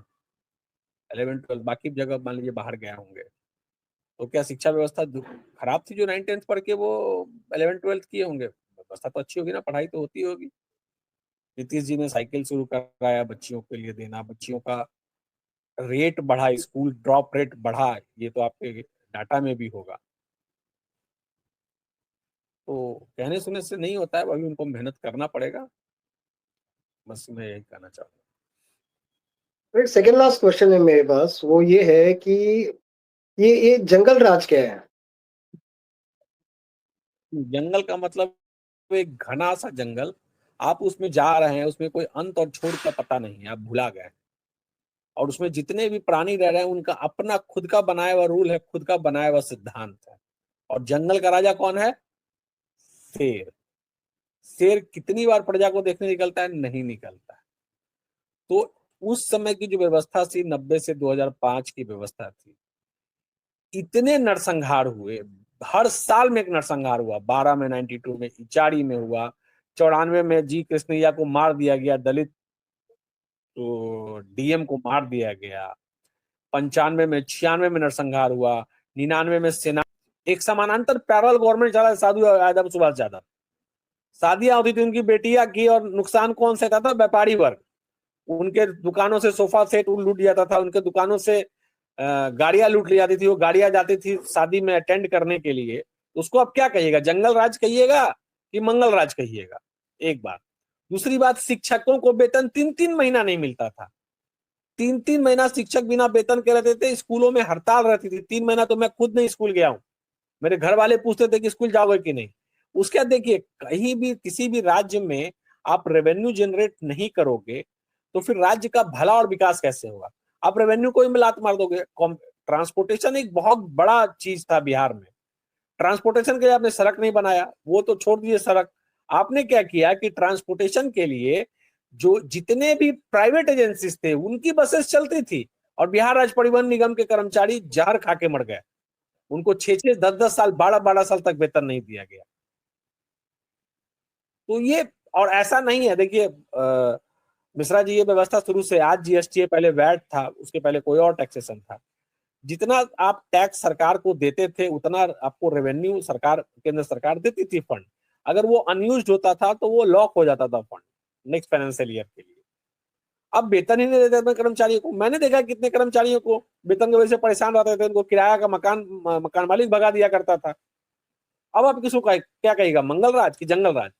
11-12 बाकी जगह मान लीजिए बाहर गए होंगे। तो क्या शिक्षा व्यवस्था खराब थी जो 9-10 पढ़ के वो 11-12 किए होंगे? व्यवस्था तो अच्छी होगी ना, पढ़ाई तो होती होगी। नीतीश जी ने साइकिल शुरू कराया बच्चियों के लिए देना, बच्चियों का रेट बढ़ा, स्कूल ड्रॉप रेट बढ़ा, ये तो आपके डाटा में भी होगा। तो कहने सुनने से नहीं होता है, अभी उनको मेहनत करना पड़ेगा। बस मैं यही कहना चाहूंगा। एक सेकंड लास्ट क्वेश्चन है मेरे पास, वो ये है कि ये जंगल राज क्या है? जंगल का मतलब एक घना सा जंगल, आप उसमें जा रहे हैं, उसमें कोई अंत और छोर का पता नहीं है, आप भुला गए। और उसमें जितने भी प्राणी रह रहे हैं उनका अपना खुद का बनाया हुआ रूल है, खुद का बनाया हुआ सिद्धांत है। और जंगल का राजा कौन है? शेर। शेर कितनी बार प्रजा को देखने निकलता है? नहीं निकलता है। तो उस समय की जो व्यवस्था थी, 90 से 2005 की व्यवस्था थी, इतने नरसंहार हुए, हर साल में एक नरसंहार हुआ। 12 में, 92 में इचारी में हुआ, 94 में जी कृष्णैया को मार दिया गया, दलित तो डीएम को मार दिया गया, 95 में, 96 में नरसंहार हुआ, 99 में सेना, एक समानांतर पैरल गवर्नमेंट चला, साधु यादव सुभाष यादव, शादियां होती थी उनकी बेटियां की, और नुकसान कौन सा था? व्यापारी वर्ग। उनके दुकानों से सोफा सेट लूट जाता था, उनके दुकानों से गाड़ियां लूट ली जाती थी, वो गाड़ियां जाती थी शादी में अटेंड करने के लिए। उसको अब क्या कहिएगा? जंगल राज कहिएगा कि मंगल राज कहिएगा? एक बात। दूसरी बात, शिक्षकों को वेतन 3-3 महीना नहीं मिलता था। 3-3 महीना शिक्षक बिना वेतन के रहते थे, स्कूलों में हड़ताल रहती थी। 3 महीना तो मैं खुद नहीं स्कूल गया हूं, मेरे घर वाले पूछते थे कि स्कूल जाओगे कि नहीं। उसके बाद देखिए, कहीं भी किसी भी राज्य में आप रेवेन्यू जनरेट नहीं करोगे तो फिर राज्य का भला और विकास कैसे होगा? आप रेवेन्यू को ही में लात मार दोगे। ट्रांसपोर्टेशन एक बहुत बड़ा चीज था बिहार में, ट्रांसपोर्टेशन के लिए आपने सड़क नहीं बनाया, वो तो छोड़ दीजिए सड़क। आपने क्या किया कि ट्रांसपोर्टेशन के लिए जो जितने भी प्राइवेट एजेंसीज थे उनकी बसेस चलती थी, और बिहार राज्य परिवहन निगम के कर्मचारी जहर खा के मर गए। उनको 6-6, 10-10 साल, 12-12 साल तक वेतन नहीं दिया गया। तो ये, और ऐसा नहीं है, देखिए मिश्रा जी, ये व्यवस्था शुरू से, आज जीएसटी है, पहले वैट था, उसके पहले कोई और टैक्सेशन था। जितना आप टैक्स सरकार को देते थे उतना आपको रेवेन्यू सरकार, केंद्र सरकार देती थी फंड। अगर वो अनयूज्ड होता था तो वो लॉक हो जाता था फंड नेक्स्ट फाइनेंशियल ईयर के लिए। अब वेतन ही नहीं देते कर्मचारियों को। मैंने देखा कितने कर्मचारियों को वेतन की वजह से परेशान रहते थे, उनको किराया का मकान मालिक भगा दिया करता था। अब आप किसको क्या कहेगा? मंगल राज की जंगल राज?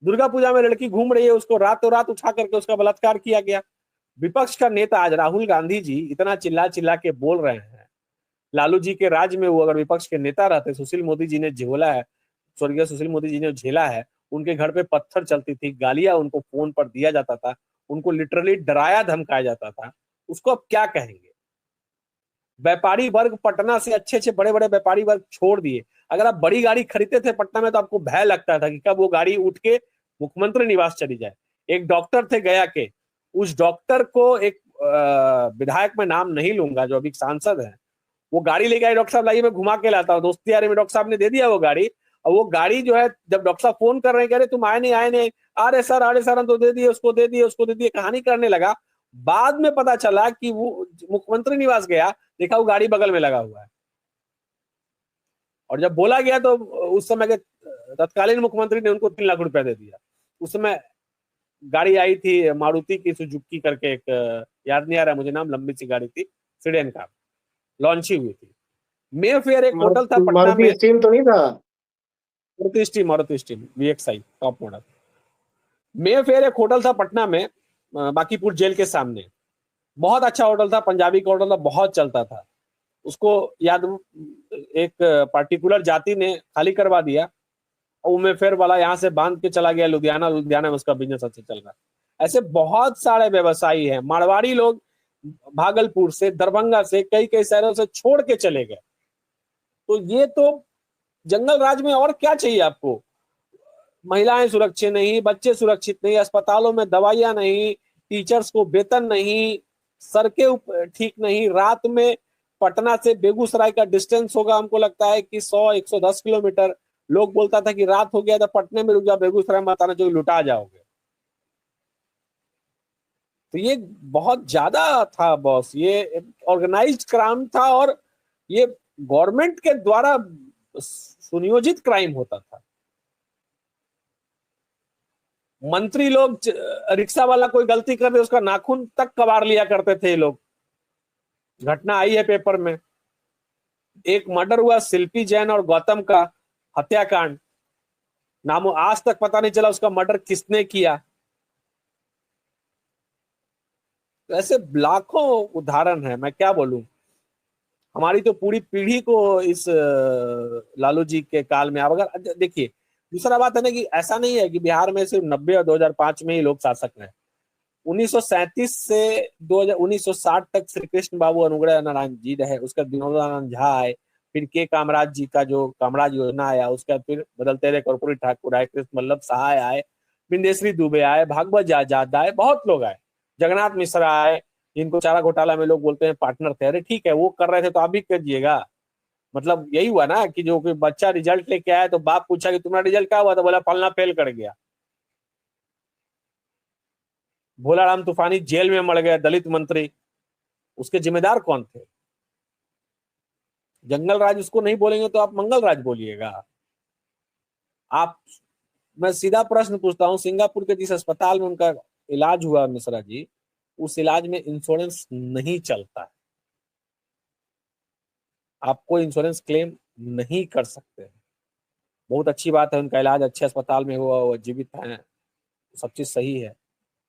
दुर्गा पूजा में लड़की घूम रही है, उसको रातों रात उठा करके उसका बलात्कार किया गया। विपक्ष का नेता आज राहुल गांधी जी इतना चिल्ला चिल्ला के बोल रहे हैं, लालू जी के राज में वो अगर विपक्ष के नेता रहते, सुशील मोदी जी ने झेला है, स्वर्गीय सुशील मोदी जी ने झेला है, उनके घर पे पत्थर चलती थी, गालियां उनको फोन पर दिया जाता था, उनको लिटरली डराया धमकाया जाता था, उसको अब क्या कहेंगे? व्यापारी वर्ग पटना से अच्छे अच्छे बड़े बड़े व्यापारी वर्ग छोड़ दिए। अगर आप बड़ी गाड़ी खरीदते थे पटना में तो आपको भय लगता था कि कब वो गाड़ी उठ के मुख्यमंत्री निवास चली जाए। एक डॉक्टर थे गया के, उस डॉक्टर को एक विधायक में नाम नहीं लूंगा जो अभी सांसद है, वो गाड़ी लेके आए, डॉक्टर साहब लाइए मैं घुमा के लाता हूँ, दोस्ती यारी में डॉक्टर साहब ने दे दिया वो गाड़ी। और वो गाड़ी जो है, जब डॉक्टर साहब फोन कर रहे हैं, कह रहे तुम आए नहीं आए नहीं, अरे सर हम तो दे दिए, उसको दे दिए, उसको दे दिए, कहानी करने लगा। बाद में पता चला कि वो मुख्यमंत्री निवास गया, देखा वो गाड़ी बगल में लगा हुआ है। और जब बोला गया तो उस समय के तत्कालीन मुख्यमंत्री ने उनको 3 लाख रुपया दे दिया। उस समय गाड़ी आई थी मारुति की सुजुकी करके, एक याद नहीं आ रहा मुझे नाम, लंबी सी गाड़ी थी, सीडेन कार लॉन्च ही हुई थी। मे फेयर एक होटल था पटना मारुति में, स्टीम तो नहीं था? Maruti Esteem VXI top model. Mayfair एक होटल था पटना में, बांकीपुर जेल के सामने, बहुत अच्छा होटल था, पंजाबी का होटल था, बहुत चलता था। उसको याद एक पार्टिकुलर जाति ने खाली करवा दिया, और मे फेयर वाला यहाँ से बांध के चला गया लुधियाना, लुधियाना में उसका बिजनेस अच्छा चल रहा है। ऐसे बहुत सारे व्यवसायी हैं, मारवाड़ी लोग भागलपुर से, दरभंगा से, कई कई शहरों से छोड़ के चले गए। तो ये तो जंगल राज में और क्या चाहिए आपको? महिलाएं सुरक्षित नहीं, बच्चे सुरक्षित नहीं, अस्पतालों में दवाइयां नहीं, टीचर्स को वेतन नहीं, सड़कें ठीक नहीं। रात में पटना से बेगूसराय का डिस्टेंस होगा हमको लगता है कि 100-110 किलोमीटर। लोग बोलता था कि रात हो गया तो पटने में रुक जाओ, बेगूसराय में बताना जो लुटा जाओगे। तो ये बहुत ज्यादा था बॉस, ये ऑर्गेनाइज्ड क्राइम था, और ये गवर्नमेंट के द्वारा सुनियोजित क्राइम होता था। मंत्री लोग, रिक्शा वाला कोई गलती कर दे उसका नाखून तक कबार लिया करते थे ये लोग। घटना आई है पेपर में, एक मर्डर हुआ शिल्पी जैन और गौतम का, हत्याकांड, नामो आज तक पता नहीं चला उसका मर्डर किसने किया। तो ऐसे लाखों उदाहरण है, मैं क्या बोलूं। हमारी तो पूरी पीढ़ी को इस लालू जी के काल में, अब अगर देखिए दूसरा बात है ना कि ऐसा नहीं है कि बिहार में सिर्फ 90 और 2005 में ही लोग शासक रहे। 1937 से 1960 तक श्री कृष्ण बाबू अनुग्रह नारायण जी रहे, उसका विनोदानंद झा आए, फिर के कामराज जी का जो कामराज योजना आया, उसका फिर बदलते रहे कर्पूरी ठाकुर आए, कृष्ण वल्लभ सहाय आए, बिंदेश्वरी दुबे आए, भागवत आजाद आए, बहुत लोग आए, जगन्नाथ मिश्रा आए, जिनको चारा घोटाला में लोग बोलते हैं पार्टनर थे। अरे ठीक है, वो कर रहे थे तो आप भी करिएगा। मतलब यही हुआ ना कि जो कोई बच्चा रिजल्ट लेके आया तो बाप पूछा कि तुम्हारा रिजल्ट क्या हुआ, तो बोला फलना फेल कर गया। भोलाराम तूफानी जेल में मर गया, दलित मंत्री, उसके जिम्मेदार कौन थे? जंगल राज उसको नहीं बोलेंगे तो आप मंगल राज बोलिएगा। आप, मैं सीधा प्रश्न पूछता हूँ, सिंगापुर के जिस अस्पताल में उनका इलाज हुआ मिश्रा जी, उस इलाज में इंश्योरेंस नहीं चलता है, आपको इंश्योरेंस क्लेम नहीं कर सकते। बहुत अच्छी बात है, उनका इलाज अच्छे अस्पताल में हुआ, वो जीवित है, सब चीज सही है,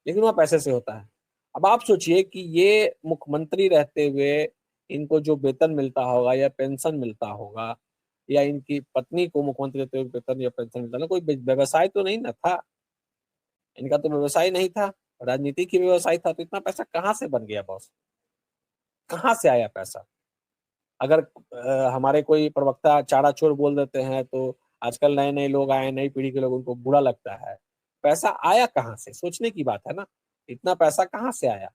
लेकिन वह पैसे से होता है। अब आप सोचिए कि ये मुख्यमंत्री रहते हुए इनको जो वेतन मिलता होगा या पेंशन मिलता होगा, या इनकी पत्नी को मुख्यमंत्री रहते हुए वेतन या पेंशन मिलता ना, कोई व्यवसाय तो नहीं ना था, इनका तो व्यवसाय नहीं था, राजनीति की व्यवसाय था। तो इतना पैसा कहाँ से बन गया बॉस, कहाँ से आया पैसा? अगर हमारे कोई प्रवक्ता चारा चोर बोल देते हैं तो आजकल नए नए लोग आए, नई पीढ़ी के लोग, उनको बुरा लगता है। पैसा आया कहाँ से, सोचने की बात है ना, इतना पैसा कहाँ से आया?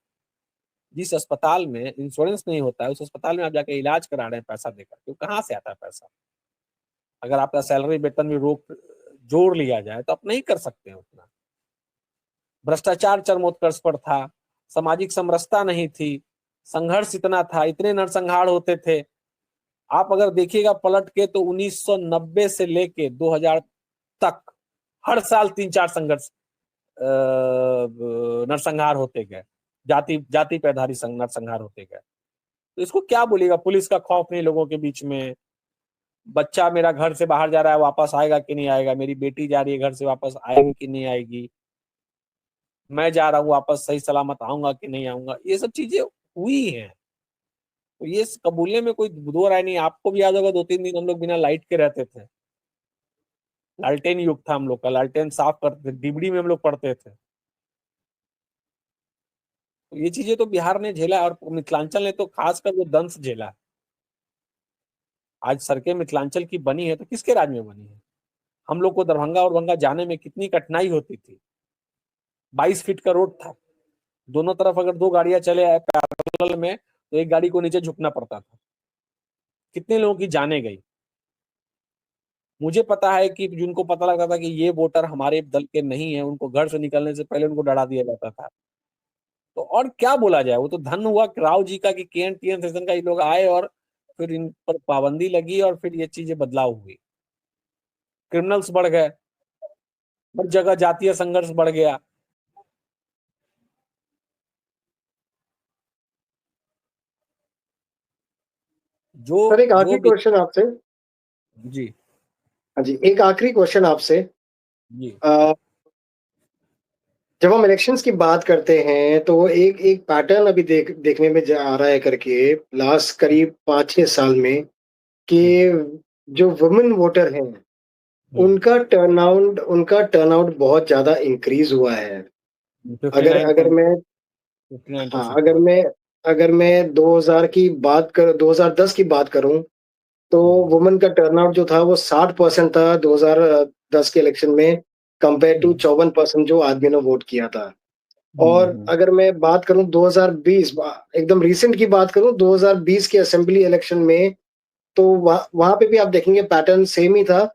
जिस अस्पताल में इंश्योरेंस नहीं होता है, उस अस्पताल में आप जाके इलाज करा रहे हैं पैसा देकर, तो कहाँ से आता है पैसा? अगर आपका सैलरी वेतन भी रोक जोड़ लिया जाए तो आप नहीं कर सकते हैं उतना। भ्रष्टाचार चरमोत्कर्ष पर था, सामाजिक समरसता नहीं थी, संघर्ष इतना था, इतने नरसंहार होते थे। आप अगर देखिएगा पलट के तो 1990 से लेके 2000 तक हर साल 3-4 संघर्ष, नरसंहार होते गए, जाति जाति पे आधारित नरसंहार होते गए। तो इसको क्या बोलिएगा? पुलिस का खौफ नहीं लोगों के बीच में, बच्चा मेरा घर से बाहर जा रहा है वापस आएगा कि नहीं आएगा, मेरी बेटी जा रही है घर से वापस आएगी कि नहीं आएगी, मैं जा रहा हूँ वापस सही सलामत आऊंगा कि नहीं आऊंगा, ये सब चीजें हुई हैं। तो ये कबूलने में कोई दो राय नहीं। आपको भी याद होगा 2-3 दिन हम लोग बिना लाइट के रहते थे, लालटेन युग था हम लोग का, लालटेन साफ करते थे, डिबड़ी में हम लोग पढ़ते थे। तो ये चीजें तो बिहार ने झेला, और मिथिलांचल ने तो खासकर वो दंश झेला। आज सड़कें मिथिलांचल की बनी है तो किसके राज में बनी है? हम लोग को दरभंगा और भंगा जाने में कितनी कठिनाई होती थी। 22 फीट का रोड था, दोनों तरफ अगर दो गाड़ियां चले आए पैरेलल में तो एक गाड़ी को नीचे झुकना पड़ता था। कितने लोगों की जाने गई। मुझे पता है कि जिनको पता लगता था कि ये वोटर हमारे दल के नहीं है, उनको घर से निकलने से पहले उनको डरा दिया जाता था। तो और क्या बोला जाए, वो तो धन हुआ राव जी का कि KN-TN सेशन का ये लोग आए, और फिर इन पर पाबंदी लगी, और फिर ये चीजें बदलाव हुई, क्रिमिनल्स बढ़ गए, हर जगह जातीय संघर्ष बढ़ गया। जो सर एक जो आखिरी भी क्वेश्चन आपसे। जी, हाँ जी, एक आखिरी क्वेश्चन आपसे। जी। अ, जब हम इलेक्शंस की बात करते हैं तो एक एक पैटर्न अभी देखने में आ रहा है करके लास्ट करीब 5-6 साल में कि हुँ, जो वुमेन वोटर हैं हुँ। उनका टर्नआउट बहुत ज़्यादा इंक्रीज़ हुआ है। अगर 59 अगर पॉइंट मैं 59% हाँ, हुआ। अगर मैं 2010 की बात करूँ, तो हुँ, वुमेन का टर्नआउट जो था वो 60% था 2010 के इलेक्शन में कंपेयर टू हुँ, 54% जो आदमी ने वोट किया था। हुँ, और हुँ, अगर मैं बात करूँ 2020 एकदम रीसेंट की बात करूँ 2020 के असेंबली इलेक्शन में, तो वहाँ पे भी आप देखेंगे पैटर्न सेम ही था।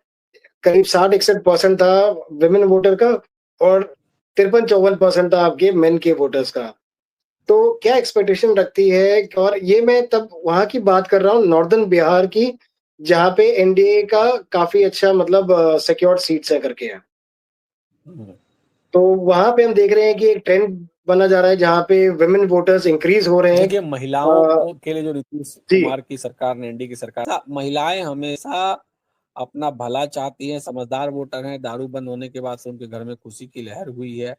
करीब 60-61% था वुमेन वोटर का और 53-54% था आपके मेन के वोटर्स का। तो क्या एक्सपेक्टेशन रखती है? और ये मैं तब वहाँ की बात कर रहा हूँ नॉर्दर्न बिहार की, जहाँ पे एनडीए का काफ़ी अच्छा मतलब सिक्योर्ड सीट्स है करके है। हुँ। तो वहाँ पे हम देख रहे हैं कि एक ट्रेंड बना जा रहा है जहाँ पे वुमेन वोटर्स इंक्रीज़ हो रहे हैं। देखिए, महिलाओं अ, को के लिए जो नीतीश जी, कुमार की सरकार ने, एनडीए की सरकार, महिलाएँ हमेशा अपना भला चाहती हैं, समझदार वोटर हैं। दारू बंद होने के बाद से उनके घर में खुशी की लहर हुई है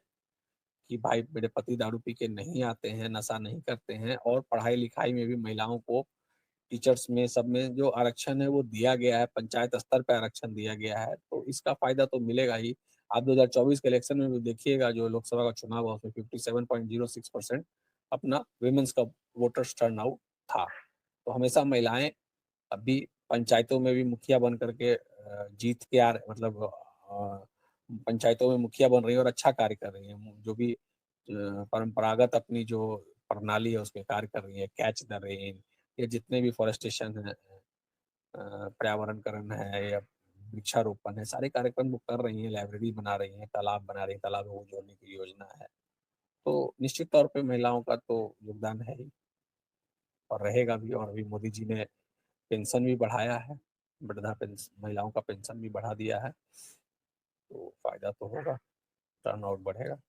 कि भाई मेरे पति दारू पी के नहीं आते हैं, नशा नहीं करते हैं, और पढ़ाई-लिखाई में भी महिलाओं को टीचर्स में सब में जो आरक्षण है वो दिया गया है, पंचायत स्तर पे आरक्षण दिया गया है, तो इसका फ़ायदा तो मिलेगा ही। आप 2024 के इलेक्शन में भी देखिएगा, जो लोकसभा का चुनाव हुआ उसमें 57.06% अपना वुमेन्स का वोटर्स टर्नआउट था। तो हमेशा महिलाएँ अभी पंचायतों में भी मुखिया बन कर के जीत के मतलब पंचायतों में मुखिया बन रही हैं और अच्छा कार्य कर रही हैं। जो भी परंपरागत अपनी जो प्रणाली है उसमें कार्य कर रही है, कैच द रेन, या जितने भी फॉरेस्टेशन है, पर्यावरणकरण है या वृक्षारोपण है, सारे कार्यक्रम वो कर रही हैं, लाइब्रेरी बना रही हैं, तालाब बना रही हैं, तालाबों को जोड़ने की योजना है। तो निश्चित तौर पे महिलाओं का तो योगदान है ही और रहेगा भी। और अभी मोदी जी ने पेंशन भी बढ़ाया है, वृद्धा पेंशन, महिलाओं का पेंशन भी बढ़ा दिया है, तो फ़ायदा तो होगा, टर्नआउट बढ़ेगा।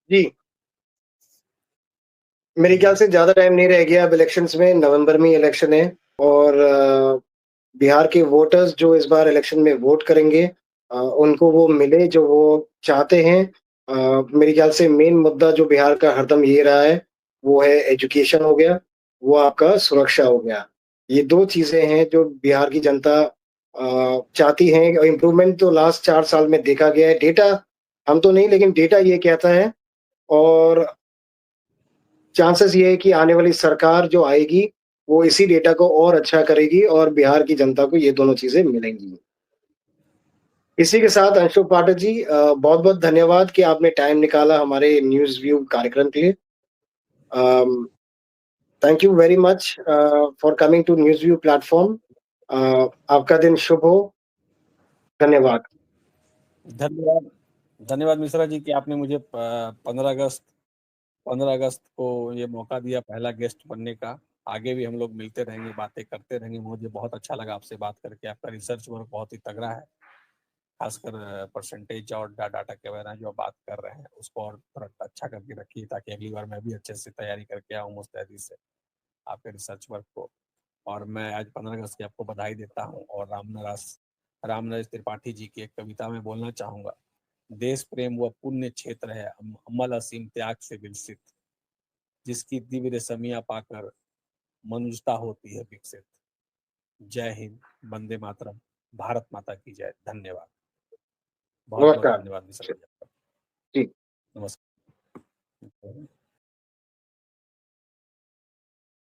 जी। मेरे ख्याल हुँ, से ज़्यादा टाइम नहीं रह गया अब इलेक्शंस में, नवंबर में ही इलेक्शन है और बिहार के वोटर्स जो इस बार इलेक्शन में वोट करेंगे उनको वो मिले जो वो चाहते हैं। मेरे ख्याल से मेन मुद्दा जो बिहार का हरदम ये रहा है, वो है एजुकेशन हो गया, वो आपका सुरक्षा हो गया। ये 2 चीज़ें हैं जो बिहार की जनता चाहती हैं और इम्प्रूवमेंट तो लास्ट 4 साल में देखा गया है। डेटा हम तो नहीं लेकिन डेटा ये कहता है और चांसेस ये है कि आने वाली सरकार जो आएगी, वो इसी डेटा को और अच्छा करेगी और बिहार की जनता को ये दोनों चीज़ें मिलेंगी। इसी के साथ अंशु पाठक जी बहुत-बहुत धन्यवाद कि आपने टाइम निकाला हमारे न्यूज़ व्यू कार्यक्रम के लिए। Um, thank you very much for coming to news view platform. Uh, आपका दिन शुभ हो। धन्यवाद। धन्यवाद। धन्यवाद मिश्रा जी कि आपने मुझे 15 अगस्त को ये मौका दिया पहला गेस्ट बनने का। आगे भी हम लोग मिलते रहेंगे, बातें करते रहेंगे। मुझे बहुत अच्छा लगा आपसे बात करके। आपका रिसर्च वर्क बहुत ही तगड़ा है। खासकर परसेंटेज और डाटा के बारे में जो बात कर रहे हैं, उसको और थोड़ा अच्छा करके रखिए ताकि अगली बार मैं भी अच्छे से तैयारी करके आऊँ मुस्तैदी से आपके रिसर्च वर्क को। और मैं आज 15 अगस्त की आपको बधाई देता हूँ। और रामनरेश त्रिपाठी जी की एक कविता में बोलना चाहूँगा, देश प्रेम वह पुण्य क्षेत्र है, अमल असीम त्याग से विकसित, जिसकी दिव्य रश्मियाँ पाकर मनुष्यता होती है विकसित। जय हिंद, वंदे मातरम, भारत माता की जय। धन्यवाद। बहुत बहुत नमस्कार। धन्यवाद मिश्रा जी आपका। जी। नमस्कार।